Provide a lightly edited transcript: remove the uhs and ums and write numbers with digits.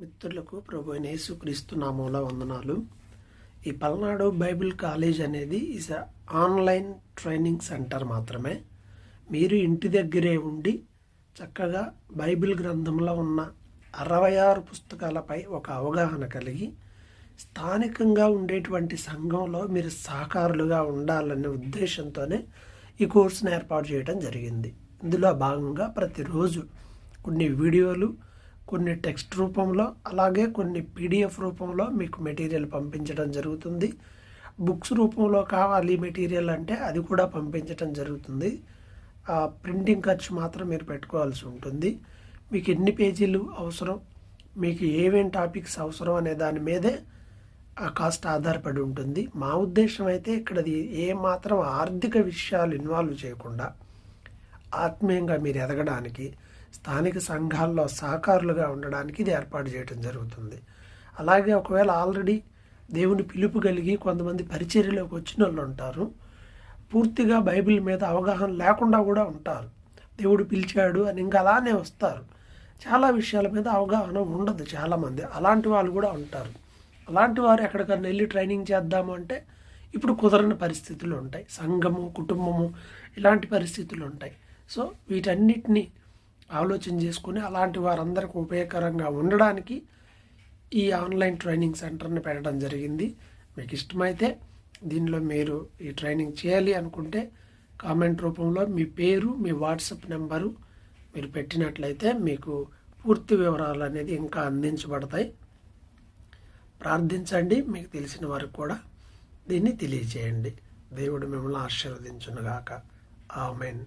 మిత్రులకు ప్రభు అయిన యేసుక్రీస్తు నామములో వందనాలు. ఈ పల్నాడు బైబిల్ కాలేజ్ అనేది ఈజ్ ఆన్లైన్ ట్రైనింగ్ సెంటర్ మాత్రమే. మీరు ఇంటి దగ్గరే ఉండి చక్కగా బైబిల్ గ్రంథంలో ఉన్న 66 పుస్తకాలపై ఒక అవగాహన కలిగి స్థానికంగా ఉండేటువంటి సంఘంలో మీరు సహకారులుగా ఉండాలనే ఉద్దేశంతోనే ఈ కోర్సును ఏర్పాటు చేయడం జరిగింది. ఇందులో భాగంగా ప్రతిరోజు కొన్ని వీడియోలు, కొన్ని టెక్స్ట్ రూపంలో, అలాగే కొన్ని పీడిఎఫ్ రూపంలో మీకు మెటీరియల్ పంపించడం జరుగుతుంది. బుక్స్ రూపంలో కావాలి మెటీరియల్ అంటే అది కూడా పంపించడం జరుగుతుంది. ప్రింటింగ్ ఖర్చు మాత్రం మీరు పెట్టుకోవాల్సి ఉంటుంది. మీకు ఎన్ని పేజీలు అవసరం, మీకు ఏమేం టాపిక్స్ అవసరం అనే దాని మీదే ఆ కాస్ట్ ఆధారపడి ఉంటుంది. మా ఉద్దేశం అయితే ఇక్కడది ఏమాత్రం ఆర్థిక విషయాలు ఇన్వాల్వ్ చేయకుండా ఆత్మీయంగా మీరు ఎదగడానికి, స్థానిక సంఘాల్లో సహకారులుగా ఉండడానికి ఇది ఏర్పాటు చేయడం జరుగుతుంది. అలాగే ఒకవేళ ఆల్రెడీ దేవుని పిలుపు కలిగి కొంతమంది పరిచర్యలోకి వచ్చిన వాళ్ళు ఉంటారు. పూర్తిగా బైబిల్ మీద అవగాహన లేకుండా కూడా ఉంటారు. దేవుడు పిలిచాడు అని ఇంకా అలానే వస్తారు. చాలా విషయాల మీద అవగాహన ఉండదు చాలామంది. అలాంటి వాళ్ళు కూడా ఉంటారు. అలాంటి వారు ఎక్కడికన్నా వెళ్ళి ట్రైనింగ్ చేద్దాము అంటే ఇప్పుడు కుదరని పరిస్థితులు ఉంటాయి. సంఘము, కుటుంబము ఇలాంటి పరిస్థితులు ఉంటాయి. సో వీటన్నిటిని ఆలోచన చేసుకుని అలాంటి వారందరికీ ఉపయోగకరంగా ఉండడానికి ఈ ఆన్లైన్ ట్రైనింగ్ సెంటర్ని పెట్టడం జరిగింది. మీకు ఇష్టమైతే దీనిలో మీరు ఈ ట్రైనింగ్ చేయాలి అనుకుంటే కామెంట్ రూపంలో మీ పేరు, మీ వాట్సాప్ నెంబరు మీరు పెట్టినట్లయితే మీకు పూర్తి వివరాలు అనేది ఇంకా అందించబడతాయి. ప్రార్థించండి. మీకు తెలిసిన వారికి కూడా దీన్ని తెలియజేయండి. దేవుడు మిమ్మల్ని ఆశీర్వదించునుగాక. ఆమేన్.